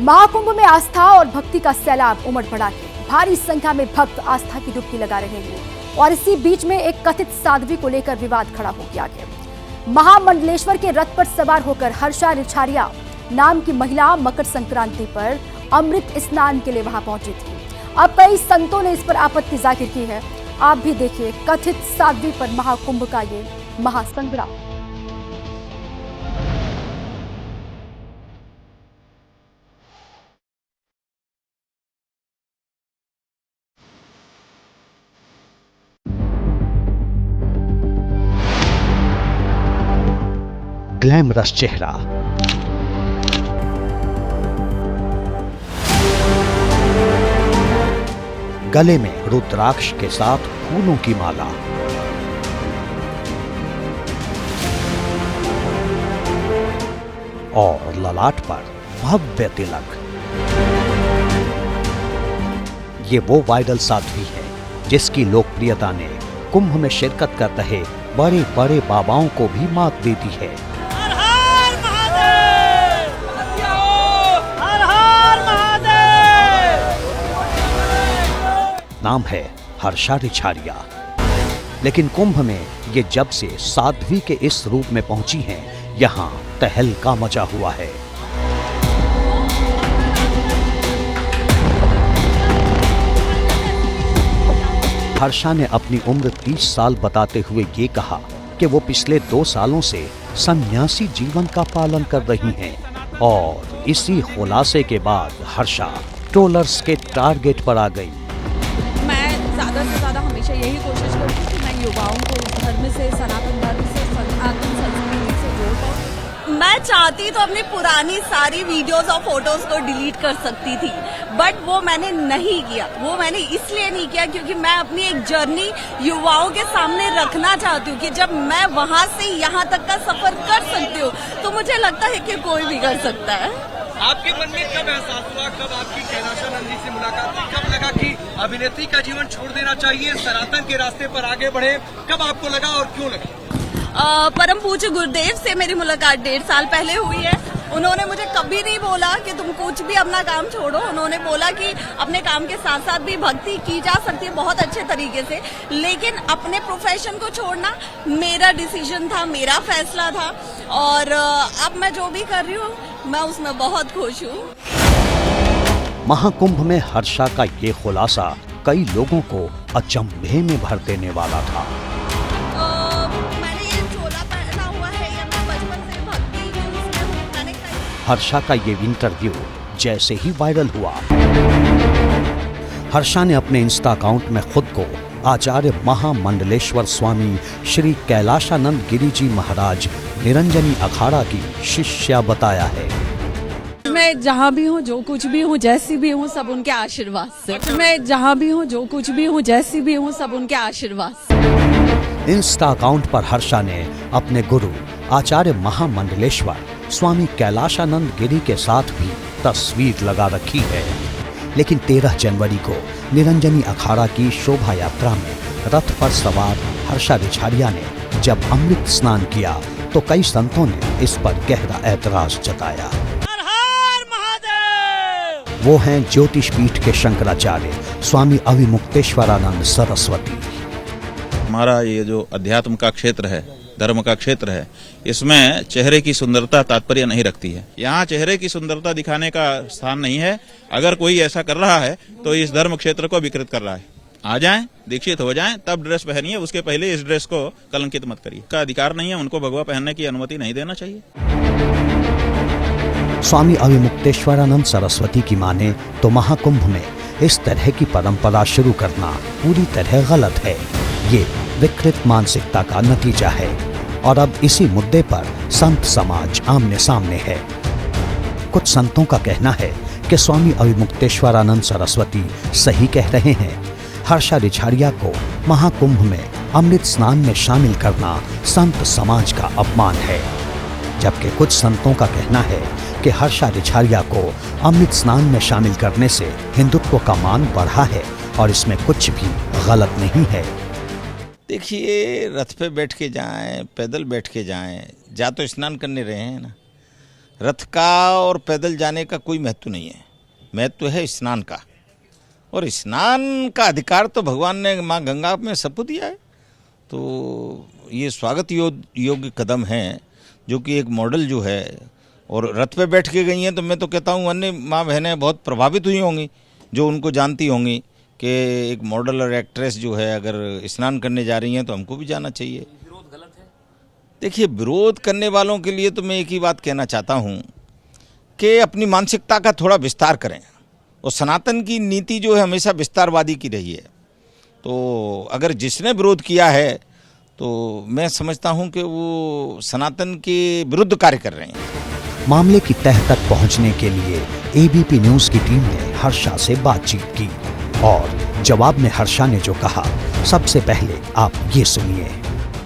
महाकुंभ में आस्था और भक्ति का सैलाब उमड़ पड़ा है। भारी संख्या में भक्त आस्था की डुबकी लगा रहे हैं और इसी बीच में एक कथित साध्वी को लेकर विवाद खड़ा हो गया है। महामंडलेश्वर के रथ पर सवार होकर हर्षा रिछारिया नाम की महिला मकर संक्रांति पर अमृत स्नान के लिए वहां पहुंची थी। अब कई संतों ने इस पर आपत्ति जाहिर की है। आप भी देखिए कथित साध्वी पर महाकुंभ का ये महासंग्राम। ग्लैमरस चेहरा, गले में रुद्राक्ष के साथ फूलों की माला, और ललाट पर भव्य तिलक। ये वो वायरल साध्वी है जिसकी लोकप्रियता ने कुंभ में शिरकत कर रहे बड़े बड़े बाबाओं को भी मात दे दी है। नाम है हर्षा रिछारिया। लेकिन कुंभ में ये जब से साध्वी के इस रूप में पहुंची हैं, यहां तहलका मचा हुआ है। हर्षा ने अपनी उम्र 30 साल बताते हुए ये कहा कि वो पिछले 2 सालों से सन्यासी जीवन का पालन कर रही हैं और इसी खुलासे के बाद हर्षा ट्रोलर्स के टारगेट पर आ गई। ज़्यादा से ज़्यादा हमेशा यही कोशिश करती हूँ कि मैं युवाओं को धर्म से, सनातन धर्म से, सनातन संस्कृति से जोड़ पाऊँ। मैं चाहती तो अपनी पुरानी सारी वीडियोस और फोटोज को डिलीट कर सकती थी, बट वो मैंने नहीं किया। वो मैंने इसलिए नहीं किया क्योंकि मैं अपनी एक जर्नी युवाओं के सामने रखना चाहती हूँ कि जब मैं वहाँ से यहाँ तक का सफर कर सकती हूँ तो मुझे लगता है कि कोई भी कर सकता है। आपके मन में कब एहसास हुआ, कब आपकी कैलाशा नंद जी से मुलाकात हुई, कब लगा कि अभिनेत्री का जीवन छोड़ देना चाहिए, सनातन के रास्ते पर आगे बढ़े? कब आपको लगा और क्यों लगा? परम पूज्य गुरुदेव से मेरी मुलाकात 1.5 साल पहले हुई है। उन्होंने मुझे कभी नहीं बोला कि तुम कुछ भी अपना काम छोड़ो। उन्होंने बोला कि अपने काम के साथ साथ भी भक्ति की जा सकती है बहुत अच्छे तरीके से, लेकिन अपने प्रोफेशन को छोड़ना मेरा डिसीजन था, मेरा फैसला था। और अब मैं जो भी कर रही हूँ मैं उसमें बहुत खुश हूँ। महाकुंभ में हर्षा का ये खुलासा कई लोगों को अचंभे में भर देने वाला था। मैंने ये चोला पहना हुआ है, या मैं बचपन से भक्ति में उसमें हूँ। मैंने हर्षा का ये इंटरव्यू जैसे ही वायरल हुआ, हर्षा ने अपने इंस्टा अकाउंट में खुद को आचार्य महामंडलेश्वर स्वामी श्री कैलाशानंद गिरी जी महाराज निरंजनी अखाड़ा की शिष्या बताया है। मैं जहाँ भी हूँ, जो कुछ भी हूँ, जैसी भी हूँ, सब उनके आशीर्वाद से। मैं जहाँ भी हूँ, जो कुछ भी हूँ, जैसी भी हूँ, सब उनके आशीर्वाद से। इंस्टा अकाउंट पर हर्षा ने अपने गुरु आचार्य महामंडलेश्वर स्वामी कैलाशानंद गिरी के साथ भी तस्वीर लगा रखी है। लेकिन 13 जनवरी को निरंजनी अखाड़ा की शोभा यात्रा में रथ पर सवार हर्षा रिछारिया ने जब अमृत स्नान किया तो कई संतों ने इस पर गहरा ऐतराज जताया। हर हर महादेव। वो हैं ज्योतिष पीठ के शंकराचार्य स्वामी अविमुक्तेश्वरानंद सरस्वती। हमारा ये जो अध्यात्म का क्षेत्र है, धर्म का क्षेत्र है, इसमें चेहरे की सुंदरता तात्पर्य नहीं रखती है। यहाँ चेहरे की सुंदरता दिखाने का स्थान नहीं है। अगर कोई ऐसा कर रहा है तो इस धर्म क्षेत्र को विकृत कर रहा है। आ जाएं, दीक्षित हो जाएं, तब ड्रेस पहनिए, उसके पहले इस ड्रेस को कलंकित मत करिए। का अधिकार नहीं है, उनको भगवा पहनने की अनुमति नहीं देना चाहिए। स्वामी अविमुक्तेश्वरानंद सरस्वती की माने तो महाकुंभ में इस तरह की परंपरा शुरू करना पूरी तरह गलत है। ये विकृत मानसिकता का नतीजा है और अब इसी मुद्दे पर संत समाज आमने सामने है। कुछ संतों का कहना है कि स्वामी अविमुक्तेश्वरानंद सरस्वती सही कह रहे हैं। हर्षा रिछारिया को महाकुंभ में अमृत स्नान में शामिल करना संत समाज का अपमान है, जबकि कुछ संतों का कहना है कि हर्षा रिछारिया को अमृत स्नान में शामिल करने से हिंदुत्व का मान बढ़ा है और इसमें कुछ भी गलत नहीं है। देखिए, रथ पे बैठ के जाएं, पैदल बैठ के जाएं, जा तो स्नान करने रहे हैं ना। रथ का और पैदल जाने का कोई महत्व नहीं है। महत्व है स्नान का, और स्नान का अधिकार तो भगवान ने माँ गंगा में सबको दिया है। तो ये स्वागत योग्य कदम है, जो कि एक मॉडल जो है, और रथ पे बैठ के गई हैं, तो मैं तो कहता हूँ अन्य माँ बहनें बहुत प्रभावित हुई होंगी, जो उनको जानती होंगी कि एक मॉडल और एक्ट्रेस जो है अगर स्नान करने जा रही हैं तो हमको भी जाना चाहिए। विरोध गलत है? देखिए, विरोध करने वालों के लिए तो मैं एक ही बात कहना चाहता हूँ कि अपनी मानसिकता का थोड़ा विस्तार करें, और सनातन की नीति जो है हमेशा विस्तारवादी की रही है। तो अगर जिसने विरोध किया है तो मैं समझता हूं कि वो सनातन के विरुद्ध कार्य कर रहे हैं। मामले की तह तक पहुंचने के लिए एबीपी न्यूज की टीम ने हर्षा से बातचीत की, और जवाब में हर्षा ने जो कहा, सबसे पहले आप ये सुनिए।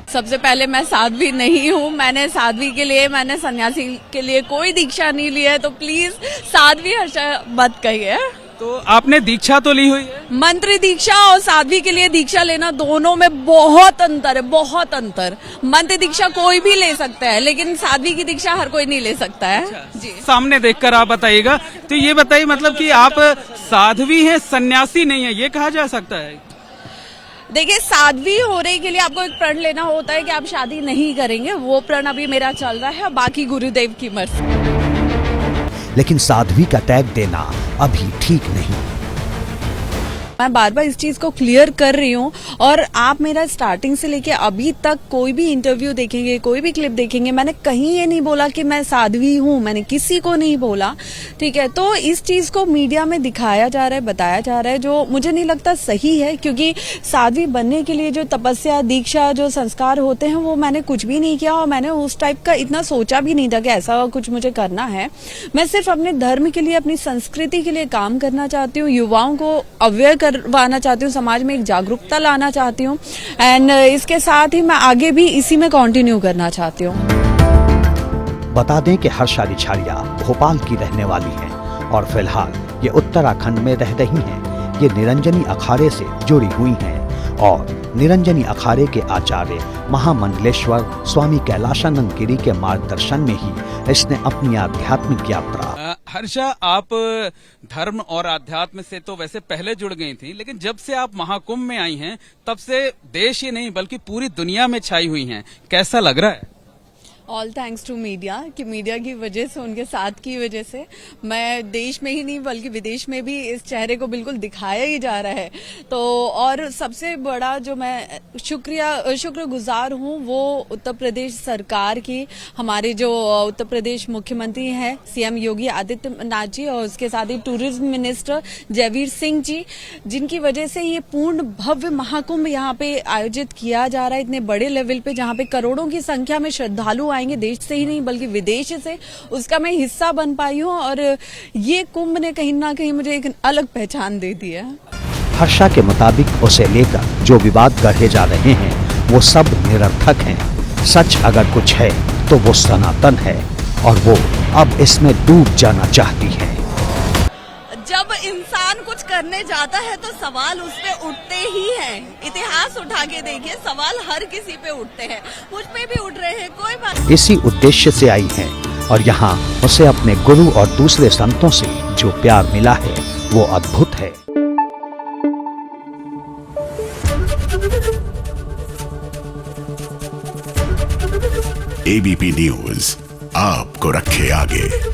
सबसे पहले मैं साध्वी नहीं हूँ। मैंने साध्वी के लिए, मैंने सन्यासी के लिए कोई दीक्षा नहीं ली है, तो प्लीज साध्वी हर्षा मत कहिए। तो आपने दीक्षा तो ली हुई है? मंत्री दीक्षा और साध्वी के लिए दीक्षा लेना, दोनों में बहुत अंतर है, बहुत अंतर। मंत्री दीक्षा कोई भी ले सकता है, लेकिन साध्वी की दीक्षा हर कोई नहीं ले सकता है। जी, सामने देखकर आप बताइएगा। तो ये बताइए, मतलब कि आप साध्वी हैं, सन्यासी नहीं है, ये कहा जा सकता है? देखिए, साध्वी होने के लिए आपको एक प्रण लेना होता है कि आप शादी नहीं करेंगे। वो प्रण अभी मेरा चल रहा है, बाकी गुरुदेव की मर्जी। लेकिन साध्वी का टैग देना अभी ठीक नहीं। मैं बार बार इस चीज को क्लियर कर रही हूँ, और आप मेरा स्टार्टिंग से लेके अभी तक कोई भी इंटरव्यू देखेंगे, कोई भी क्लिप देखेंगे, मैंने कहीं ये नहीं बोला कि मैं साध्वी हूँ, मैंने किसी को नहीं बोला, ठीक है। तो इस चीज को मीडिया में दिखाया जा रहा है, बताया जा रहा है, जो मुझे नहीं लगता सही है, क्योंकि साध्वी बनने के लिए जो तपस्या, दीक्षा, जो संस्कार होते हैं, वो मैंने कुछ भी नहीं किया, और मैंने उस टाइप का इतना सोचा भी नहीं था कि ऐसा कुछ मुझे करना है। मैं सिर्फ अपने धर्म के लिए, अपनी संस्कृति के लिए काम करना चाहती हूँ, युवाओं को अवेयर करवाना चाहती हूँ, समाज में एक जागरूकता लाना चाहती हूँ, एंड इसके साथ ही मैं आगे भी इसी में कंटिन्यू करना चाहती हूँ। बता दें कि हर्षा रिछाड़िया भोपाल की रहने वाली हैं, और फिलहाल ये उत्तराखंड में रह रही हैं। ये निरंजनी अखाड़े से जुड़ी हुई हैं, और निरंजनी अखाड़े के आचार्य महामंडलेश्वर स्वामी कैलाशानंद गिरी के मार्गदर्शन में ही इसने अपनी आध्यात्मिक यात्रा। हर्षा, आप धर्म और अध्यात्म से तो वैसे पहले जुड़ गई थी, लेकिन जब से आप महाकुंभ में आई हैं, तब से देश ही नहीं बल्कि पूरी दुनिया में छाई हुई हैं। कैसा लग रहा है? ऑल थैंक्स टू मीडिया, कि मीडिया की वजह से, उनके साथ की वजह से मैं देश में ही नहीं बल्कि विदेश में भी इस चेहरे को बिल्कुल दिखाया ही जा रहा है। तो और सबसे बड़ा जो मैं शुक्रगुजार हूँ, वो उत्तर प्रदेश सरकार की, हमारे जो उत्तर प्रदेश मुख्यमंत्री हैं सीएम योगी आदित्यनाथ जी, और उसके साथ ही टूरिज्म मिनिस्टर जयवीर सिंह जी, जिनकी वजह से ये पूर्ण भव्य महाकुंभ यहाँ पे आयोजित किया जा रहा है, इतने बड़े लेवल पे, जहाँ पे करोड़ों की संख्या में श्रद्धालु आएंगे, देश से ही नहीं बल्कि विदेश से। उसका मैं हिस्सा बन पाई हूँ, और ये कुंभ ने कहीं ना कहीं मुझे एक अलग पहचान दे दी है। हर्षा के मुताबिक उसे लेकर जो विवाद गढ़े जा रहे हैं, वो सब निरर्थक हैं। सच अगर कुछ है तो वो सनातन है, और वो अब इसमें डूब जाना चाहती है। जब इंसान कुछ करने जाता है तो सवाल उस पे उठते ही हैं। इतिहास उठा के देखिए, सवाल हर किसी पे उठते हैं, मुझ पे भी उठ रहे हैं, कोई बात। इसी उद्देश्य से आई हैं, और यहाँ उसे अपने गुरु और दूसरे संतों से जो प्यार मिला है वो अद्भुत है। एबीपी न्यूज आपको रखे आगे।